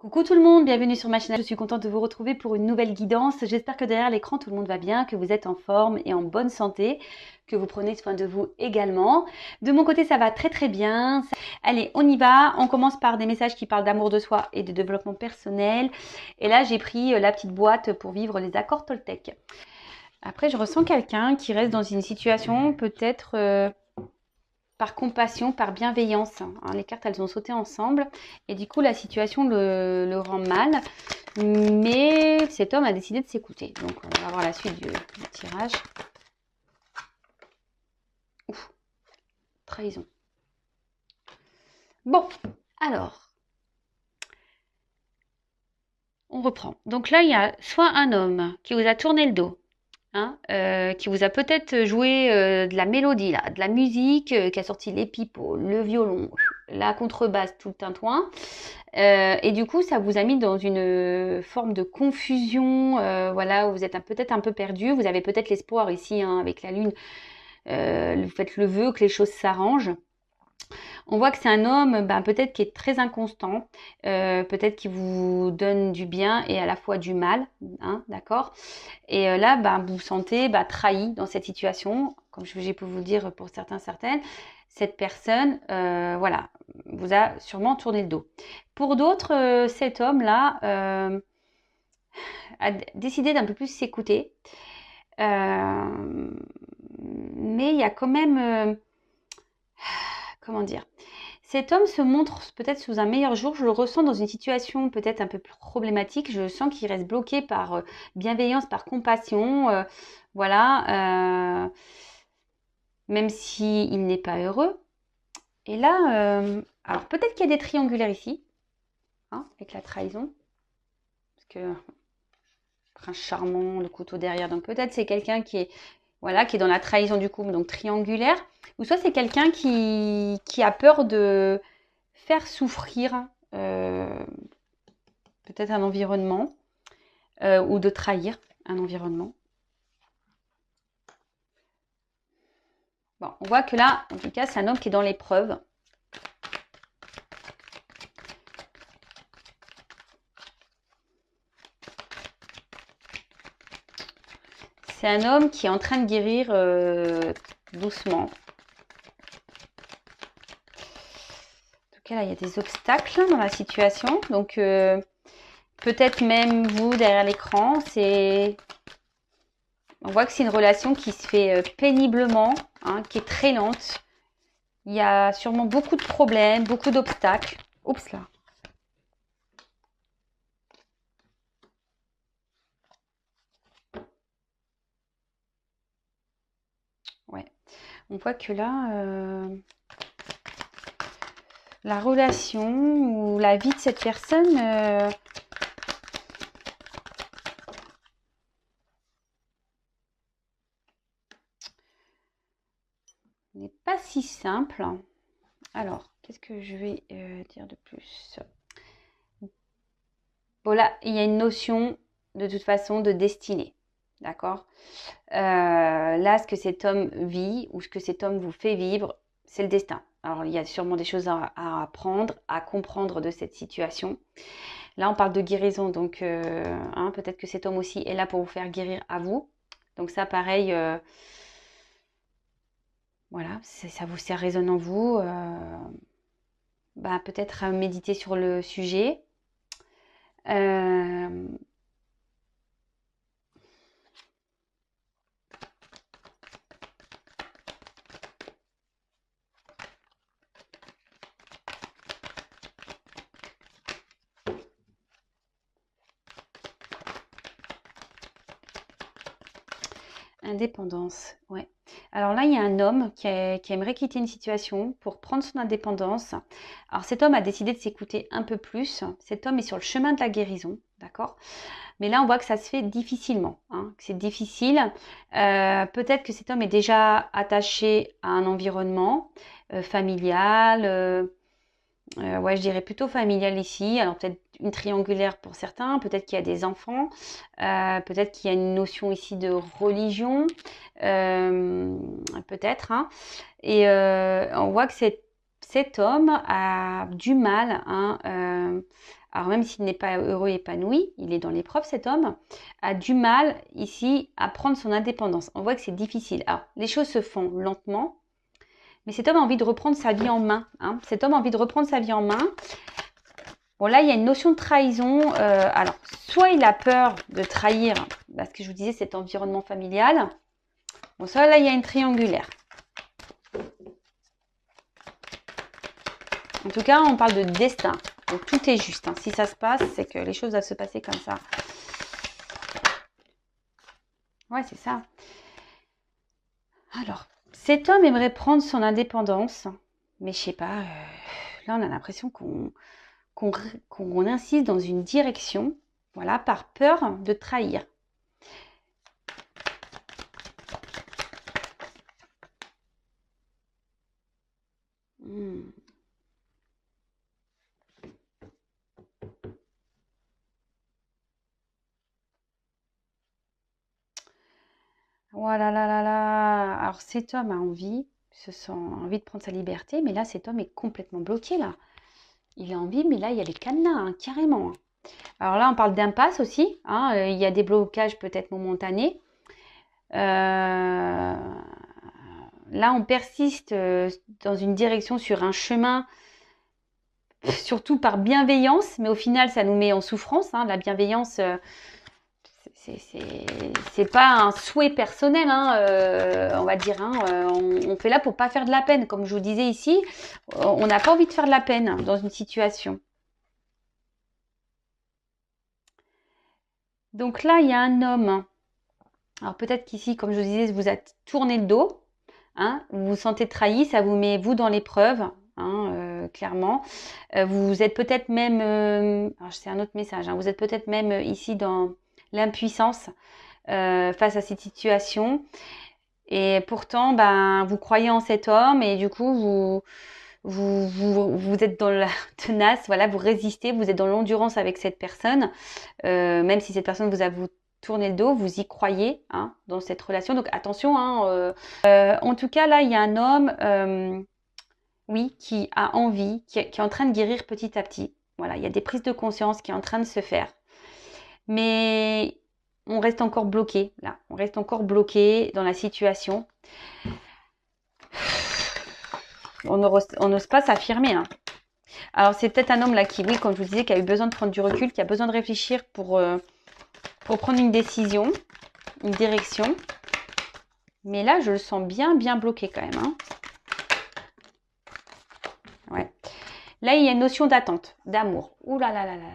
Coucou tout le monde, bienvenue sur ma chaîne. Je suis contente de vous retrouver pour une nouvelle guidance. J'espère que derrière l'écran tout le monde va bien, que vous êtes en forme et en bonne santé, que vous prenez soin de vous également. De mon côté, ça va très très bien. Allez, on y va. On commence par des messages qui parlent d'amour de soi et de développement personnel. Et là, j'ai pris la petite boîte pour vivre les accords Toltec. Après, je ressens quelqu'un qui reste dans une situation peut-être par compassion, par bienveillance. Hein. Les cartes, elles ont sauté ensemble et du coup, la situation le rend mal. Mais cet homme a décidé de s'écouter. Donc, on va voir la suite du tirage. Ouf, trahison. Bon, alors, on reprend. Donc là, il y a soit un homme qui vous a tourné le dos, hein, qui vous a peut-être joué de la mélodie, là, de la musique, qui a sorti les pipeaux, le violon, la contrebasse, tout le tintouin. Et du coup, ça vous a mis dans une forme de confusion, voilà, où vous êtes peut-être un peu perdu. Vous avez peut-être l'espoir ici, hein, avec la lune, vous faites le vœu que les choses s'arrangent. On voit que c'est un homme, peut-être qui est très inconstant, peut-être qui vous donne du bien et à la fois du mal, hein, d'accord. Et là, vous vous sentez trahi dans cette situation, comme j'ai pu vous le dire pour certains, certaines. Cette personne, voilà, vous a sûrement tourné le dos. Pour d'autres, cet homme-là a décidé d'un peu plus s'écouter. Mais il y a quand même, comment dire, cet homme se montre peut-être sous un meilleur jour. Je le ressens dans une situation peut-être un peu plus problématique. Je sens qu'il reste bloqué par bienveillance, par compassion. Voilà. Même s'il n'est pas heureux. Et là, alors peut-être qu'il y a des triangulaires ici, hein, avec la trahison. Parce que prince charmant, le couteau derrière. Donc peut-être c'est quelqu'un qui est, voilà, qui est dans la trahison du couple, donc triangulaire. Ou soit c'est quelqu'un qui a peur de faire souffrir peut-être un environnement ou de trahir un environnement. Bon, on voit que là, en tout cas, c'est un homme qui est dans l'épreuve. C'est un homme qui est en train de guérir doucement. En tout cas, là, il y a des obstacles dans la situation. Donc, peut-être même vous, derrière l'écran, on voit que c'est une relation qui se fait péniblement, hein, qui est très lente. Il y a sûrement beaucoup de problèmes, beaucoup d'obstacles. Oups là. Ouais. On voit que là, la relation ou la vie de cette personne n'est pas si simple. Alors, qu'est-ce que je vais dire de plus? Bon, là, il y a une notion de toute façon de destinée. D'accord? Là, ce que cet homme vit ou ce que cet homme vous fait vivre, c'est le destin. Alors, il y a sûrement des choses à apprendre, à comprendre de cette situation. Là, on parle de guérison, donc hein, peut-être que cet homme aussi est là pour vous faire guérir à vous. Donc ça, pareil, voilà, ça résonne en vous. Peut-être méditer sur le sujet. Indépendance, ouais. Alors là, il y a un homme qui aimerait quitter une situation pour prendre son indépendance. Alors cet homme a décidé de s'écouter un peu plus. Cet homme est sur le chemin de la guérison, d'accord? Mais là, on voit que ça se fait difficilement, hein, que c'est difficile. Peut-être que cet homme est déjà attaché à un environnement familial, ouais, je dirais plutôt familial ici. Alors peut-être une triangulaire pour certains, peut-être qu'il y a des enfants, peut-être qu'il y a une notion ici de religion, euh, peut-être. Hein. Et on voit que cet homme a du mal, hein, alors même s'il n'est pas heureux, épanoui, il est dans l'épreuve, cet homme, a du mal ici à prendre son indépendance. On voit que c'est difficile. Alors, les choses se font lentement, mais cet homme a envie de reprendre sa vie en main. Hein. Cet homme a envie de reprendre sa vie en main. Bon, là, il y a une notion de trahison. Alors, soit il a peur de trahir, parce que je vous disais, cet environnement familial. Bon, ça, là, il y a une triangulaire. En tout cas, on parle de destin. Donc, tout est juste. Hein. Si ça se passe, c'est que les choses doivent se passer comme ça. Ouais, c'est ça. Alors, cet homme aimerait prendre son indépendance, mais je sais pas, là, on a l'impression qu'on insiste dans une direction, voilà, par peur de trahir. Voilà, là, là, là. Alors cet homme a envie, envie de prendre sa liberté, mais là, cet homme est complètement bloqué, là. Il a envie, mais là, il y a les cadenas, hein, carrément. Hein. Alors là, on parle d'impasse aussi. Hein, il y a des blocages peut-être momentanés. Là, on persiste dans une direction sur un chemin, surtout par bienveillance, mais au final, ça nous met en souffrance. Hein, la bienveillance, c'est pas un souhait personnel, hein, on va dire. Hein, on fait là pour pas faire de la peine. Comme je vous disais ici, on n'a pas envie de faire de la peine dans une situation. Donc là, il y a un homme. Alors peut-être qu'ici, comme je vous disais, vous a tourné le dos. Hein, vous vous sentez trahi, ça vous met vous dans l'épreuve, hein, clairement. Vous êtes peut-être même, alors c'est un autre message, hein, vous êtes peut-être même ici dans l'impuissance face à cette situation. Et pourtant, ben, vous croyez en cet homme et du coup, vous êtes dans la tenace, voilà, vous résistez, vous êtes dans l'endurance avec cette personne, même si cette personne vous tourné le dos, vous y croyez hein, dans cette relation. Donc attention, hein, en tout cas là, il y a un homme, oui, qui a envie, qui est en train de guérir petit à petit. Voilà, il y a des prises de conscience qui sont en train de se faire. Mais on reste encore bloqué, là. On reste encore bloqué dans la situation. On n'ose pas s'affirmer. Hein. Alors, c'est peut-être un homme là qui, oui, comme je vous disais, qui a eu besoin de prendre du recul, qui a besoin de réfléchir pour prendre une décision, une direction. Mais là, je le sens bien bloqué quand même. Hein. Ouais. Là, il y a une notion d'attente, d'amour. Ouh là là là là là.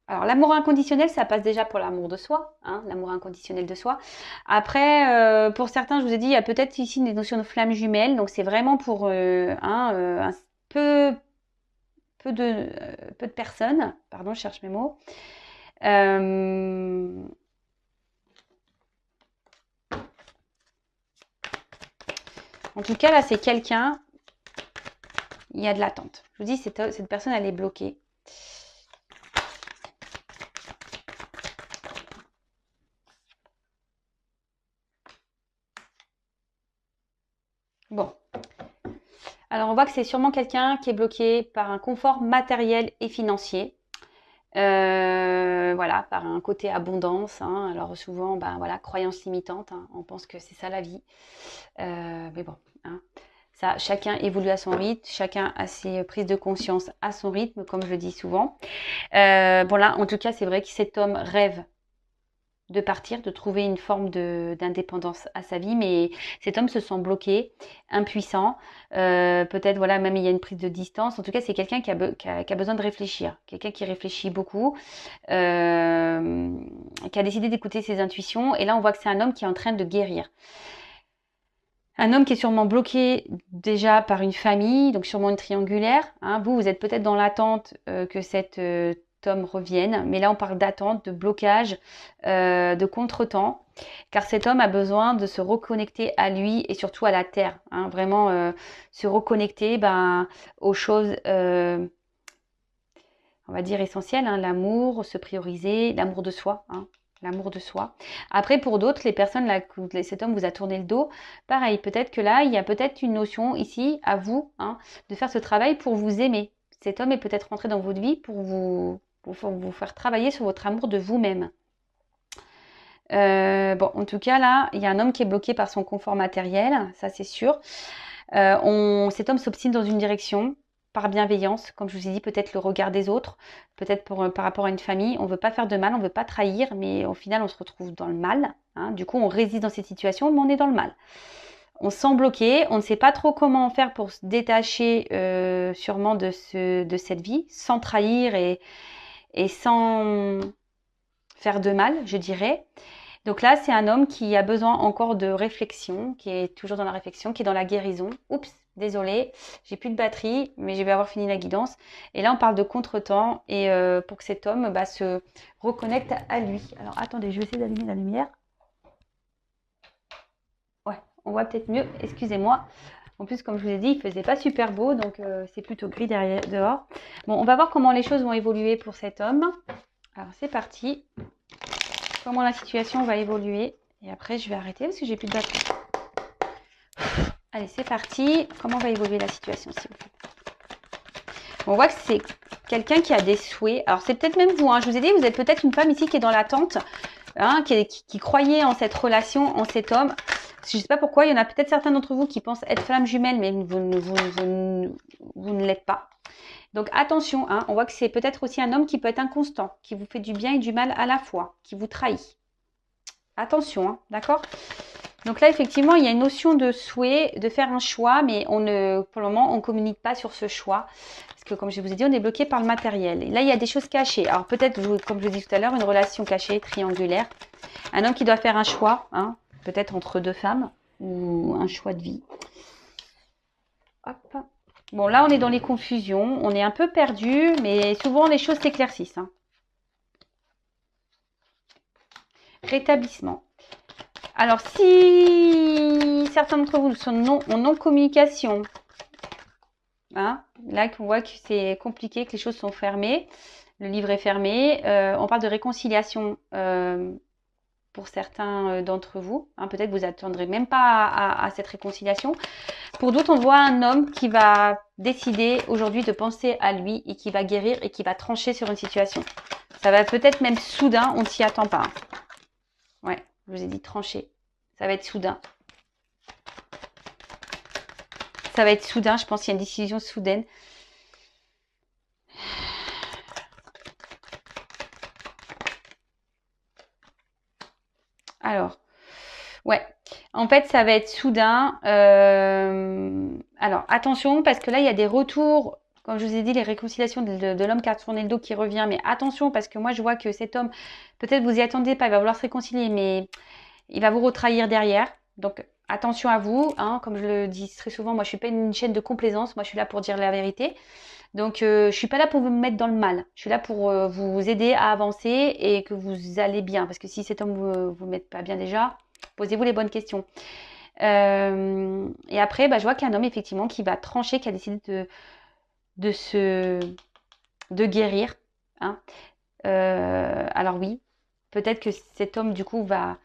Alors, l'amour inconditionnel, ça passe déjà pour l'amour de soi, hein, l'amour inconditionnel de soi. Après, pour certains, je vous ai dit, il y a peut-être ici des notions de flammes jumelles. Donc, c'est vraiment pour un peu de personnes. Pardon, je cherche mes mots. En tout cas, là, c'est quelqu'un, il y a de l'attente. Je vous dis, cette personne, elle est bloquée. Bon. Alors, on voit que c'est sûrement quelqu'un qui est bloqué par un confort matériel et financier. Voilà, par un côté abondance. Hein. Alors, souvent, ben, voilà, croyance limitante. Hein. On pense que c'est ça la vie. Mais bon, hein. Ça, chacun évolue à son rythme. Chacun a ses prises de conscience à son rythme, comme je le dis souvent. Bon, là, en tout cas, c'est vrai que cet homme rêve de partir, de trouver une forme d'indépendance à sa vie, mais cet homme se sent bloqué, impuissant, peut-être voilà même il y a une prise de distance. En tout cas, c'est quelqu'un qui a besoin de réfléchir, quelqu'un qui réfléchit beaucoup, qui a décidé d'écouter ses intuitions. Et là, on voit que c'est un homme qui est en train de guérir. Un homme qui est sûrement bloqué déjà par une famille, donc sûrement une triangulaire. Hein. Vous êtes peut-être dans l'attente que cet homme revienne, mais là on parle d'attente, de blocage, de contretemps, car cet homme a besoin de se reconnecter à lui et surtout à la terre. Hein. Vraiment se reconnecter aux choses, on va dire essentielles, hein, l'amour, se prioriser, l'amour de soi. Hein. L'amour de soi. Après, pour d'autres, les personnes là, cet homme vous a tourné le dos, pareil, peut-être que là, il y a peut-être une notion ici, à vous, hein, de faire ce travail pour vous aimer. cet homme est peut-être rentré dans votre vie pour vous faire travailler sur votre amour de vous-même. Bon, en tout cas, là, il y a un homme qui est bloqué par son confort matériel, ça c'est sûr. Cet homme s'obstine dans une direction, par bienveillance, comme je vous ai dit, peut-être le regard des autres, peut-être par rapport à une famille. On ne veut pas faire de mal, on ne veut pas trahir, mais au final, on se retrouve dans le mal. Hein. Du coup, on résiste dans cette situation, mais on est dans le mal. On se sent bloqué, on ne sait pas trop comment faire pour se détacher sûrement de cette vie, sans trahir et sans faire de mal, je dirais. Donc là, c'est un homme qui a besoin encore de réflexion, qui est toujours dans la réflexion, qui est dans la guérison. Oups, désolé, j'ai plus de batterie, mais je vais avoir fini la guidance. Et là, on parle de contretemps et pour que cet homme se reconnecte à lui. Alors attendez, je vais essayer d'allumer la lumière. Ouais, on voit peut-être mieux, excusez-moi. En plus, comme je vous ai dit, il faisait pas super beau, donc c'est plutôt gris dehors. Bon, on va voir comment les choses vont évoluer pour cet homme. Alors c'est parti. Comment la situation va évoluer. Et après, je vais arrêter parce que j'ai plus de batterie. Allez, c'est parti. Comment va évoluer la situation, s'il vous plaît? On voit que c'est quelqu'un qui a des souhaits. Alors, c'est peut-être même vous. Hein. Je vous ai dit, vous êtes peut-être une femme ici qui est dans l'attente, hein, qui croyait en cette relation, en cet homme. Je ne sais pas pourquoi. Il y en a peut-être certains d'entre vous qui pensent être flamme jumelle, mais vous ne l'êtes pas. Donc attention, hein, on voit que c'est peut-être aussi un homme qui peut être inconstant, qui vous fait du bien et du mal à la fois, qui vous trahit. Attention, hein, d'accord? Donc là, effectivement, il y a une notion de souhait, de faire un choix, mais pour le moment, on ne communique pas sur ce choix. Parce que comme je vous ai dit, on est bloqué par le matériel. Et là, il y a des choses cachées. Alors peut-être, comme je vous ai dit tout à l'heure, une relation cachée, triangulaire. Un homme qui doit faire un choix, hein, peut-être entre deux femmes, ou un choix de vie. Hop. Bon, là, on est dans les confusions. On est un peu perdu, mais souvent, les choses s'éclaircissent. Hein. Rétablissement. Alors, si certains d'entre vous sont en non-communication, hein, là, on voit que c'est compliqué, que les choses sont fermées. Le livre est fermé. On parle de réconciliation pour certains d'entre vous. Hein, peut-être que vous attendrez même pas à cette réconciliation. Pour d'autres, on voit un homme qui va décider aujourd'hui de penser à lui et qui va guérir et qui va trancher sur une situation. Ça va peut-être même soudain, on ne s'y attend pas. Ouais, je vous ai dit trancher. Ça va être soudain. Ça va être soudain, je pense qu'il y a une décision soudaine. Alors, ouais. En fait, ça va être soudain. Alors, attention, parce que là, il y a des retours. Comme je vous ai dit, les réconciliations de l'homme qui a tourné le dos qui revient. Mais attention, parce que moi, je vois que cet homme, peut-être vous y attendez pas, il va vouloir se réconcilier, mais il va vous retrahir derrière. Donc, attention à vous. Hein, comme je le dis très souvent, moi, je suis pas une chaîne de complaisance. Moi, je suis là pour dire la vérité. Donc, je suis pas là pour vous mettre dans le mal. Je suis là pour vous aider à avancer et que vous allez bien. Parce que si cet homme vous met pas bien déjà, posez-vous les bonnes questions. Et après, je vois qu'il y a un homme effectivement qui va trancher, qui a décidé de guérir. Hein. Alors oui, peut-être que cet homme du coup va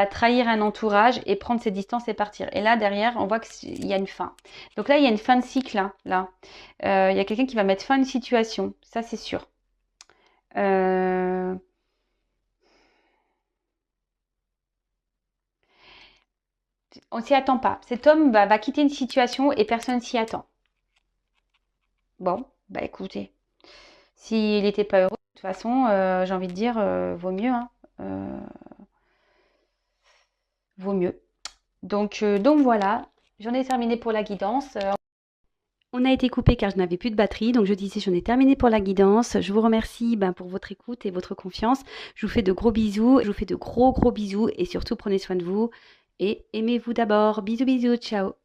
trahir un entourage et prendre ses distances et partir. Et là derrière, on voit qu'il y a une fin. Donc là, il y a une fin de cycle. Hein, là, il y a quelqu'un qui va mettre fin à une situation. Ça, c'est sûr. On s'y attend pas. Cet homme va quitter une situation et personne s'y attend. Bon, écoutez, s'il n'était pas heureux, de toute façon, j'ai envie de dire, vaut mieux. Hein, vaut mieux. Donc voilà, j'en ai terminé pour la guidance. On a été coupé car je n'avais plus de batterie, donc je disais j'en ai terminé pour la guidance. Je vous remercie pour votre écoute et votre confiance. Je vous fais de gros bisous, je vous fais de gros bisous et surtout prenez soin de vous et aimez-vous d'abord. Bisous bisous, ciao.